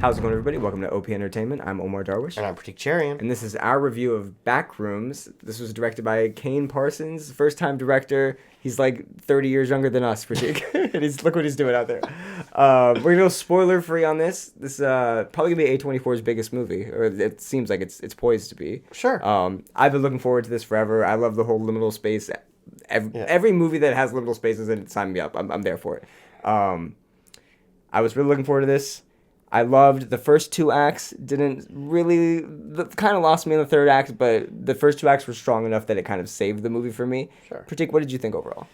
How's it going, everybody? Welcome to OP Entertainment. I'm Omar Darwish. And I'm Pratik Cherian. And this is our review of Backrooms. This was directed by Kane Parsons, first-time director. He's like 30 years younger than us, Pratik. And look what he's doing out there. We're going to go spoiler-free on this. This is probably going to be A24's biggest movie, or it seems like it's poised to be. Sure. I've been looking forward to this forever. I love the whole liminal space. Every movie that has liminal spaces in it, sign me up. I'm there for it. I was really looking forward to this. I loved the first two acts. Didn't really kind of lost me in the third act, but the first two acts were strong enough that it kind of saved the movie for me. Sure. Pratik, what did you think overall?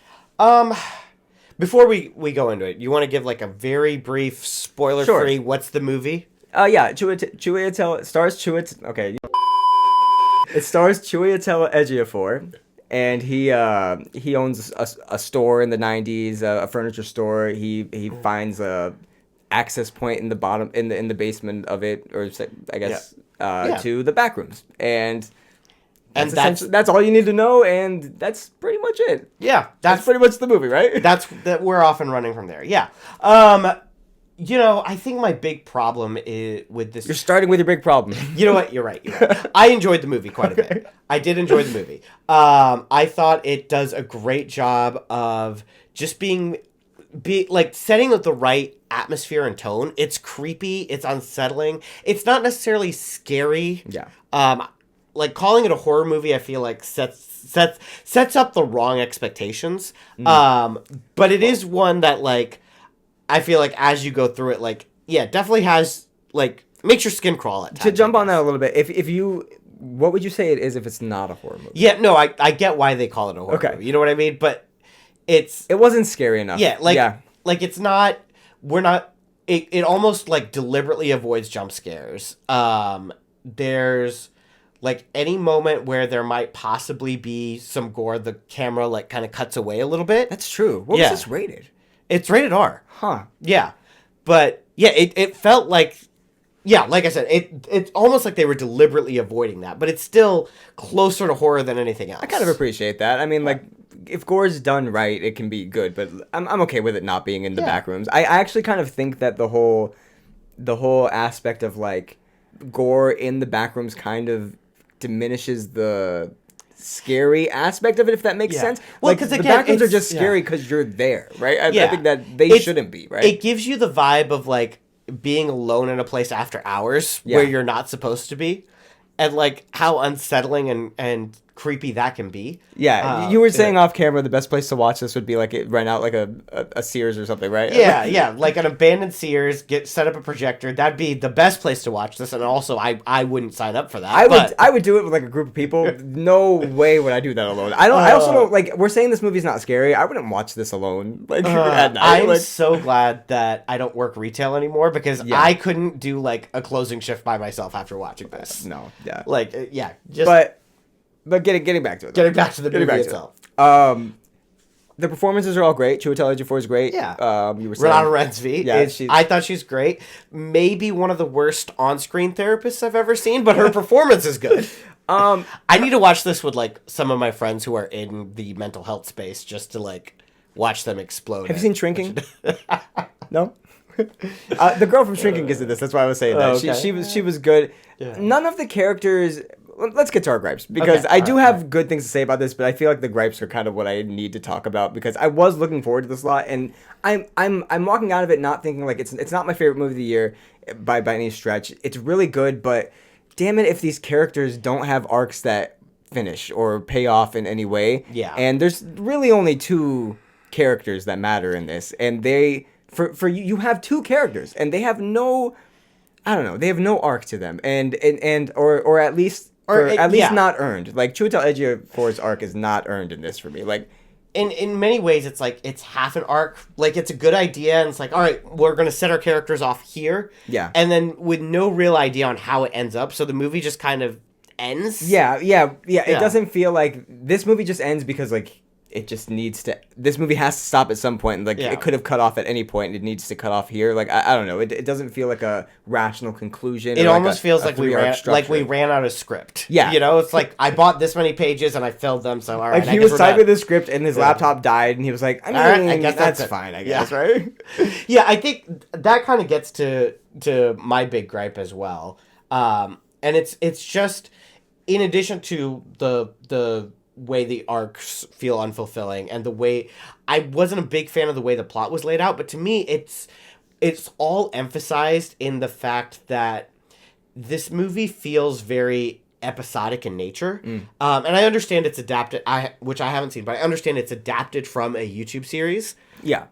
Before we go into it, you want to give like a very brief spoiler-free. Sure. What's the movie? Yeah, Chiwetel stars Chiwetel. Okay, it stars Chiwetel Ejiofor, and he owns a store in the 90s, a furniture store. He finds a access point in the bottom in the basement of it, or I guess to the Backrooms, and that's all you need to know, and that's pretty much it. Yeah, that's pretty much the movie, right? That we're off and running from there. Yeah. I think my big problem is with this. You're starting with your big problem. You know what? You're right. I enjoyed the movie quite a bit. I did enjoy the movie. I thought it does a great job of just being like setting the right atmosphere and tone. It's creepy. It's unsettling. It's not necessarily scary. Yeah. Like calling it a horror movie, I feel like sets up the wrong expectations. But it is one that like I feel like as you go through it, definitely has makes your skin crawl at times. To jump on that a little bit, if you, what would you say it is if it's not a horror movie? Yeah, no, I get why they call it a horror movie. You know what I mean? But it wasn't scary enough. Yeah, it's not. We're not. It almost deliberately avoids jump scares. There's any moment where there might possibly be some gore, the camera kind of cuts away a little bit. That's true. What was this rated? It's rated R. Huh. Yeah, but it felt like. Yeah, like I said, it's almost like they were deliberately avoiding that, but it's still closer to horror than anything else. I kind of appreciate that. I mean, if gore's done right, it can be good, but I'm okay with it not being in the Backrooms. I actually kind of think that the whole aspect of gore in the Backrooms kind of diminishes the scary aspect of it, if that makes sense. Well, because the Backrooms are just scary because you're there, right? I think that they shouldn't be, right? It gives you the vibe of being alone in a place after hours where you're not supposed to be, and how unsettling and creepy that can be. Yeah, you were saying off camera the best place to watch this would be rent out a Sears or something, right? Yeah, like an abandoned Sears, set up a projector. That'd be the best place to watch this, and also I wouldn't sign up for that. I would do it with a group of people. No way would I do that alone. I also don't we're saying this movie's not scary. I wouldn't watch this alone at night. I'm so glad that I don't work retail anymore because I couldn't do a closing shift by myself after watching this. No, yeah. But getting back to it. Getting back to the movie itself. The performances are all great. Chiwetel Ejiofor is great. Yeah. You were saying. Renata Rensby. Yeah, I thought she's great. Maybe one of the worst on-screen therapists I've ever seen, but her performance is good. I need to watch this with some of my friends who are in the mental health space just to watch them explode. Have you seen Shrinking? No? The girl from Shrinking gets this. That's why I was saying that. Okay. She was good. Yeah. None of the characters. Let's get to our gripes because I do have good things to say about this, but I feel like the gripes are kind of what I need to talk about because I was looking forward to this a lot, and I'm walking out of it not thinking it's not my favorite movie of the year by any stretch. It's really good, but damn it if these characters don't have arcs that finish or pay off in any way. Yeah. And there's really only two characters that matter in this, and they for you have two characters and they have no, I don't know, they have no arc to them, and at least. Not earned. Chiwetel Ejiofor's arc is not earned in this for me. In many ways, it's it's half an arc. It's a good idea, and it's all right, we're gonna set our characters off here. Yeah. And then with no real idea on how it ends up, so the movie just kind of ends. Yeah. It doesn't feel like this movie just ends because it just needs to. This movie has to stop at some point. Like it could have cut off at any point. It needs to cut off here. Like I don't know. It doesn't feel like a rational conclusion. It almost feels like we ran out of script. Yeah, it's like I bought this many pages and I filled them. So all right, like he was typing the script and his laptop died, and he was like, I guess that's fine. I guess right. Yeah, I think that kind of gets to my big gripe as well. And it's just in addition to the way the arcs feel unfulfilling and the way I wasn't a big fan of the way the plot was laid out, but to me it's all emphasized in the fact that this movie feels very episodic in nature. And I understand it's adapted, which I haven't seen, but I understand it's adapted from a YouTube series. Yeah.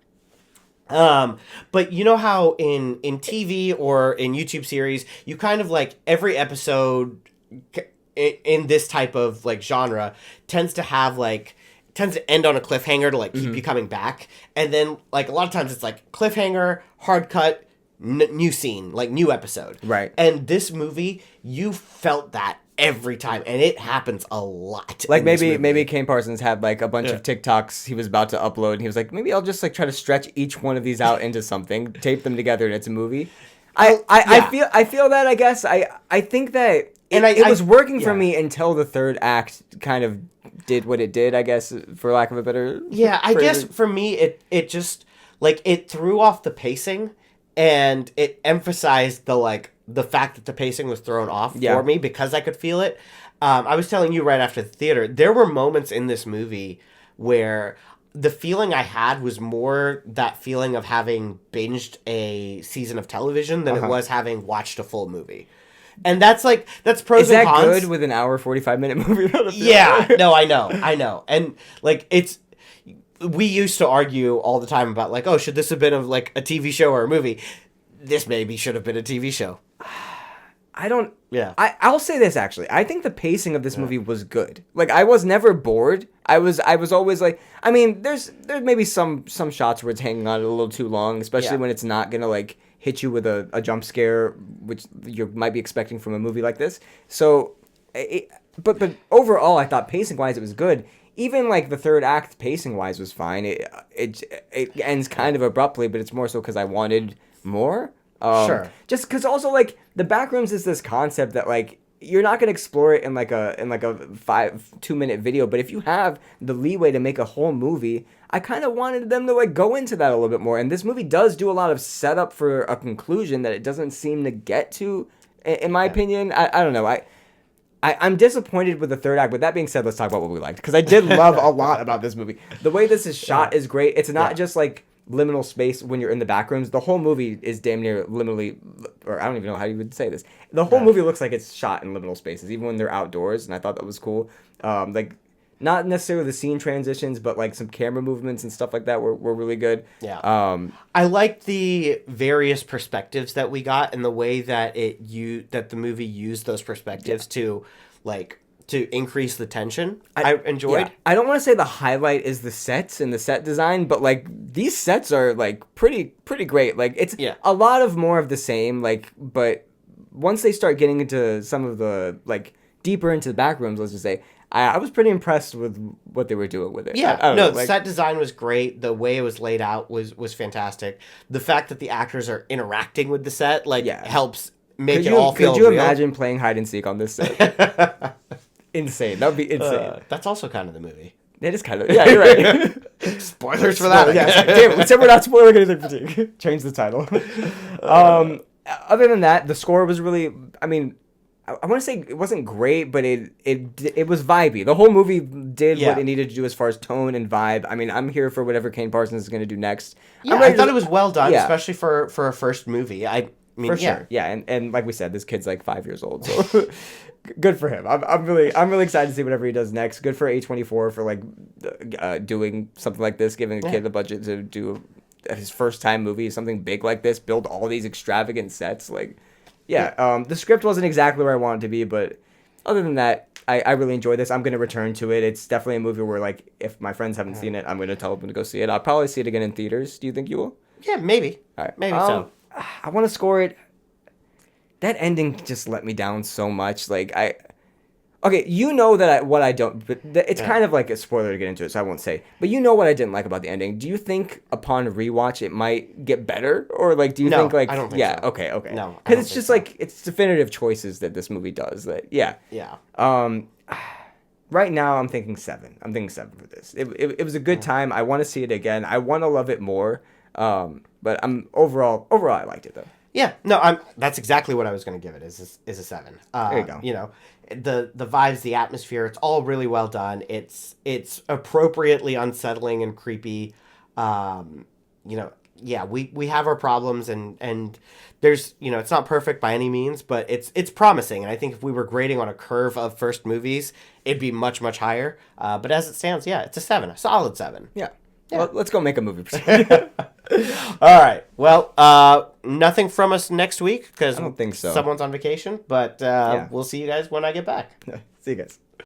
But you know how in TV or in YouTube series, you kind of like every episode in this type of like genre tends to end on a cliffhanger to like keep you coming back. And then like a lot of times it's like cliffhanger, hard cut, new scene, like new episode. Right. And this movie, you felt that every time, and it happens a lot. Like maybe Kane Parsons had like a bunch of TikToks he was about to upload, and he was like, maybe I'll just like try to stretch each one of these out into something, tape them together, and it's a movie. I feel that, I guess. I think that it was working for me until the third act kind of did what it did, I guess, for lack of a better I guess for me it just like it threw off the pacing, and it emphasized the fact that the pacing was thrown off for me because I could feel it. I was telling you right after the theater, there were moments in this movie where the feeling I had was more that feeling of having binged a season of television than it was having watched a full movie. And that's pros and cons. Is that good with an hour 45-minute movie? Yeah, no, I know. And like we used to argue all the time about like, oh, should this have been like a TV show or a movie? This maybe should have been a TV show. I'll say this actually. I think the pacing of this movie was good. Like I was never bored. I was always like, I mean, there's maybe some shots where it's hanging on a little too long, especially when it's not gonna like hit you with a jump scare, which you might be expecting from a movie like this. So, but overall, I thought pacing wise it was good. Even like the third act pacing wise was fine. It ends kind of abruptly, but it's more so because I wanted more. Sure. Just because also like the Backrooms is this concept that like you're not gonna explore it in like a 2-minute video, but if you have the leeway to make a whole movie, I kind of wanted them to like go into that a little bit more. And this movie does do a lot of setup for a conclusion that it doesn't seem to get to, in my opinion. I don't know. I'm disappointed with the third act. But that being said, let's talk about what we liked, because I did love a lot about this movie. The way this is shot is great. It's not just like liminal space when you're in the Backrooms. The whole movie is damn near liminally, or I don't even know how you would say this. The whole movie looks like it's shot in liminal spaces, even when they're outdoors, and I thought that was cool. Like, not necessarily the scene transitions, but like some camera movements and stuff like that were really good. Yeah. I liked the various perspectives that we got, and the way that that the movie used those perspectives to increase the tension. I enjoyed. Yeah. I don't want to say the highlight is the sets and the set design, but like these sets are like pretty great. Like it's a lot of more of the same. Like, but once they start getting into some of the like deeper into the Backrooms, let's just say, I was pretty impressed with what they were doing with it. Yeah, I don't know, the set design was great. The way it was laid out was fantastic. The fact that the actors are interacting with the set helps make it all feel real. Could you imagine playing hide and seek on this set? Insane. That would be insane. That's also kind of the movie. It is kind of. Yeah, you're right. Spoilers for that. Yeah, damn, we said we're not spoiling anything for you. Change the title. Other than that, the score was really. I mean, I want to say it wasn't great, but it was vibey. The whole movie did what it needed to do as far as tone and vibe. I mean, I'm here for whatever Kane Parsons is going to do next. Yeah, I thought it was well done, especially for a first movie. I mean, for sure. Yeah, and like we said, this kid's like 5 years old, so good for him. I'm really excited to see whatever he does next. Good for A24 for like doing something like this, giving a kid the budget to do his first time movie, something big like this, build all these extravagant sets. Like, the script wasn't exactly where I wanted to be, but other than that, I really enjoyed this. I'm going to return to it. It's definitely a movie where, like, if my friends haven't seen it, I'm going to tell them to go see it. I'll probably see it again in theaters. Do you think you will? Yeah, maybe. All right. Maybe so. I want to score it. That ending just let me down so much. Like, Okay, you know that what I don't, but it's kind of like a spoiler to get into it, so I won't say. But you know what I didn't like about the ending. Do you think upon rewatch it might get better, or like do you think like I don't think so. Okay, No, because it's just like it's definitive choices that this movie does. That yeah. Right now I'm thinking 7. I'm thinking 7 for this. It was a good time. I want to see it again. I want to love it more. But I'm overall I liked it though. Yeah, no, that's exactly what I was going to give it. Is a 7. There you go. You know, the vibes, the atmosphere, it's all really well done. It's appropriately unsettling and creepy. You know, yeah, we have our problems and there's, you know, it's not perfect by any means, but it's promising. And I think if we were grading on a curve of first movies, it'd be much higher. But as it stands, yeah, it's a 7, a solid 7. Yeah. Well, let's go make a movie. All right. Well, nothing from us next week because I don't think so. Someone's on vacation, but we'll see you guys when I get back. See you guys.